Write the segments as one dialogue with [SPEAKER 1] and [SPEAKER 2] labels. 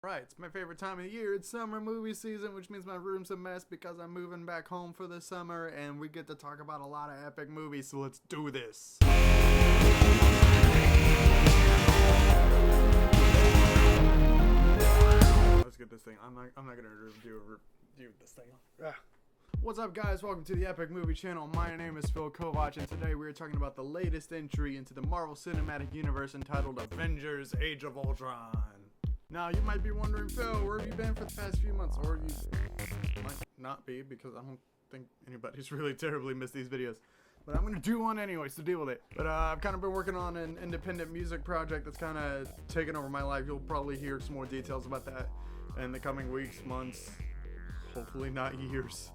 [SPEAKER 1] Right, it's my favorite time of the year. It's summer movie season, which means my room's a mess because I'm moving back home for the summer, and we get to talk about a lot of epic movies, so let's do this. Let's get this thing. I'm not gonna review this thing. What's up, guys? Welcome to the Epic Movie Channel. My name is Phil Kovac, and today we're talking about the latest entry into the Marvel Cinematic Universe entitled Avengers: Age of Ultron. Now, you might be wondering, Phil, where have you been for the past few months? Or you might not be, because I don't think anybody's really terribly missed these videos. But I'm going to do one anyway, so deal with it. But I've kind of been working on an independent music project that's kind of taken over my life. You'll probably hear some more details about that in the coming weeks, months, hopefully not years.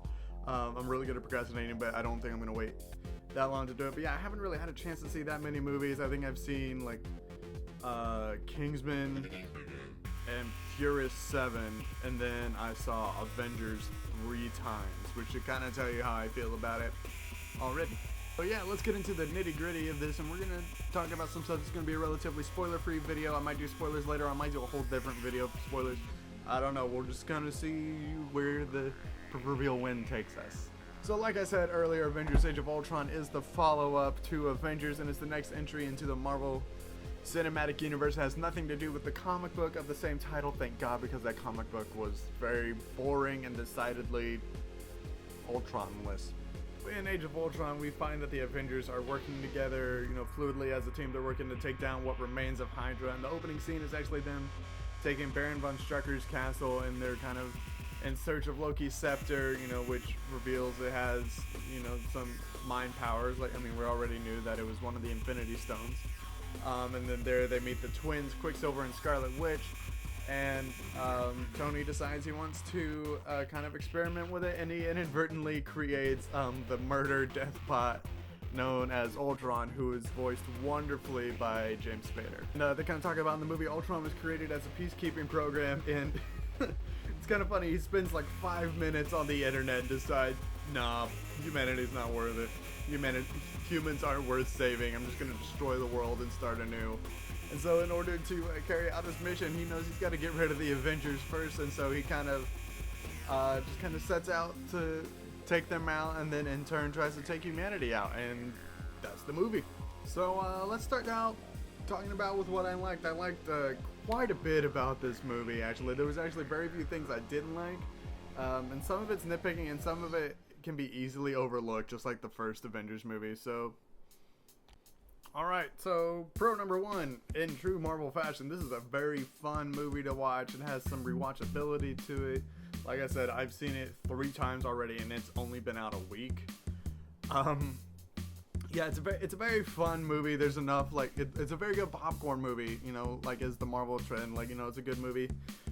[SPEAKER 1] I'm really good at procrastinating, but I don't think I'm going to wait that long to do it. But yeah, I haven't really had a chance to see that many movies. I think I've seen, like, Kingsman and Furious 7, and then I saw Avengers 3 times, which should kind of tell you how I feel about it already. So yeah, let's get into the nitty gritty of this, and we're going to talk about some stuff that's going to be a relatively spoiler-free video. I might do spoilers later, I might do a whole different video for spoilers. I don't know, we're just going to see where the proverbial wind takes us. So like I said earlier, Avengers: Age of Ultron is the follow-up to Avengers, and it's the next entry into the Marvel Cinematic Universe. Has nothing to do with the comic book of the same title, thank God, because that comic book was very boring and decidedly Ultron-less. In Age of Ultron, we find that the Avengers are working together, fluidly as a team. They're working to take down what remains of Hydra, and the opening scene is actually them taking Baron von Strucker's castle, and they're kind of in search of Loki's scepter, which reveals it has, some mind powers. We already knew that it was one of the Infinity Stones. And then there they meet the twins, Quicksilver and Scarlet Witch, and Tony decides he wants to kind of experiment with it, and he inadvertently creates the murder death bot known as Ultron, who is voiced wonderfully by James Spader. And they kind of talk about in the movie, Ultron was created as a peacekeeping program, and it's kind of funny, he spends like 5 minutes on the internet and decides, nah, humanity's not worth it. Humans aren't worth saving. I'm just going to destroy the world and start anew. And so in order to carry out his mission, he knows he's got to get rid of the Avengers first, and so he kind of just sets out to take them out, and then in turn tries to take humanity out, and that's the movie. So let's start out talking about with what I liked. I liked quite a bit about this movie, actually. There was actually very few things I didn't like, and some of it's nitpicking, and some of it can be easily overlooked, just like the first Avengers movie. So alright, so pro number one, in true Marvel fashion, this is a very fun movie to watch. It has some rewatchability to it. Like I said, I've seen it 3 times already, and it's only been out a week. Yeah, it's a very fun movie. There's enough, it's a very good popcorn movie, is the Marvel trend. It's a good movie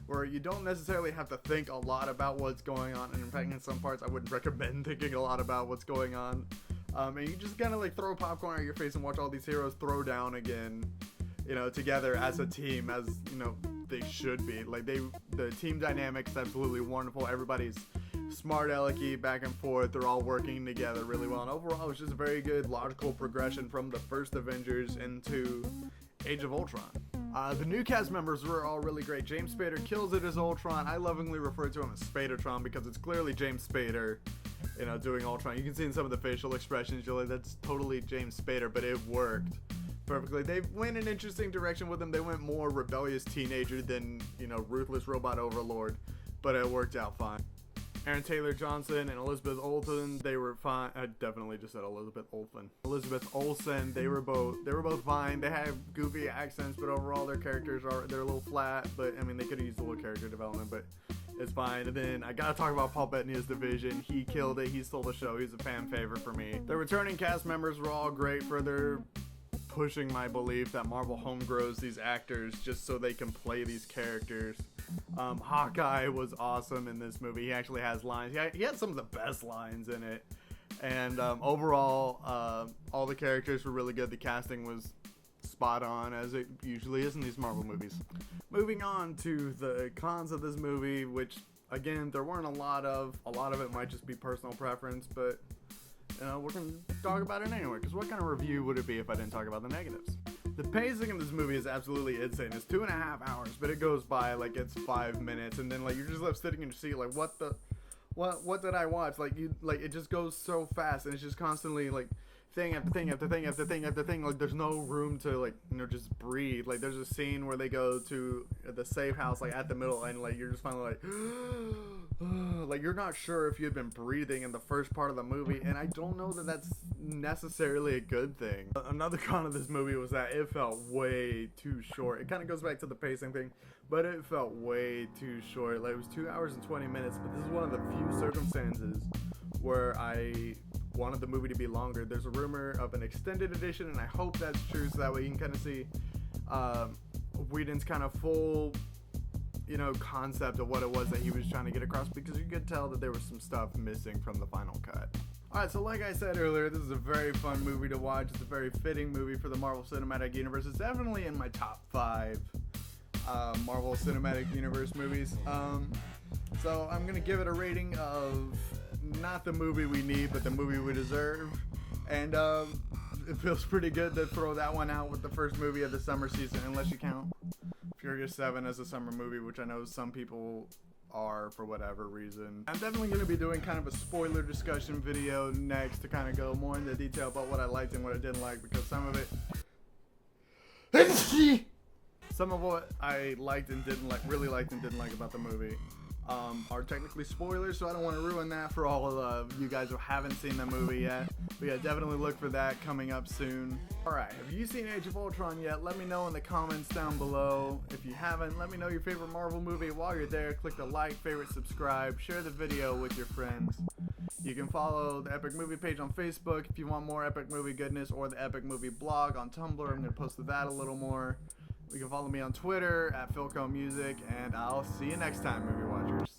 [SPEAKER 1] where you don't necessarily have to think a lot about what's going on, and in fact, in some parts, I wouldn't recommend thinking a lot about what's going on. And you just kind of throw popcorn at your face and watch all these heroes throw down again, together as a team, as, they should be. The team dynamic's absolutely wonderful. Everybody's smart alecky back and forth. They're all working together really well, and overall it was just a very good logical progression from the first Avengers into Age of Ultron. The new cast members were all really great. James Spader kills it as Ultron. I lovingly refer to him as Spadertron because it's clearly James Spader, doing Ultron. You can see in some of the facial expressions, you're like, that's totally James Spader, but it worked perfectly. They went an interesting direction with him. They went more rebellious teenager than, ruthless robot overlord, but it worked out fine. Aaron Taylor Johnson and Elizabeth Olsen, they were fine. I definitely just said Elizabeth Olsen. They were both fine. They have goofy accents, but overall their characters they're a little flat. But they could have used a little character development, but it's fine. And then I gotta talk about Paul Bettany's division. He killed it. He stole the show. He's a fan favorite for me. The returning cast members were all great, further pushing my belief that Marvel home grows these actors just so they can play these characters. Hawkeye was awesome in this movie. He actually has lines. He had some of the best lines in it. And overall, all the characters were really good. The casting was spot on, as it usually is in these Marvel movies. Moving on to the cons of this movie, which, again, there weren't a lot of. A lot of it might just be personal preference, but we're going to talk about it anyway, because what kind of review would it be if I didn't talk about the negatives? The pacing of this movie is absolutely insane. It's 2.5 hours, but it goes by like it's 5 minutes, and then like you're just left sitting in your seat like, what did I watch? Like it just goes so fast, and it's just constantly like thing after thing after thing after thing after thing. Like there's no room to like, you know, just breathe. Like there's a scene where they go to the safe house like at the middle, and like you're just finally like like you're not sure if you'd been breathing in the first part of the movie, and I don't know that that's necessarily a good thing. Another con of this movie was that it felt way too short. It kind of goes back to the pacing thing, but it felt way too short. Like it was 2 hours and 20 minutes, but this is one of the few circumstances where I wanted the movie to be longer. There's a rumor of an extended edition, and I hope that's true, so that way you can kind of see Whedon's kind of full, you know, concept of what it was that he was trying to get across, because you could tell that there was some stuff missing from the final cut. Alright, so like I said earlier, this is a very fun movie to watch. It's a very fitting movie for the Marvel Cinematic Universe. It's definitely in my top 5 Marvel Cinematic Universe movies. So I'm going to give it a rating of not the movie we need, but the movie we deserve. And it feels pretty good to throw that one out with the first movie of the summer season, unless you count Furious 7 as a summer movie, which I know some people are for whatever reason. I'm definitely going to be doing kind of a spoiler discussion video next to kind of go more into detail about what I liked and what I didn't like, because some of what I liked and didn't like, really liked and didn't like about the movie are technically spoilers, so I don't want to ruin that for all of you guys who haven't seen the movie yet. But yeah, definitely look for that coming up soon. Alright, have you seen Age of Ultron yet? Let me know in the comments down below. If you haven't, let me know your favorite Marvel movie. While you're there, click the like, favorite, subscribe, share the video with your friends. You can follow the Epic Movie page on Facebook if you want more Epic Movie goodness, or the Epic Movie blog on Tumblr. I'm going to post to that a little more. You can follow me on Twitter at PhilcoMusic, and I'll see you next time, movie watchers.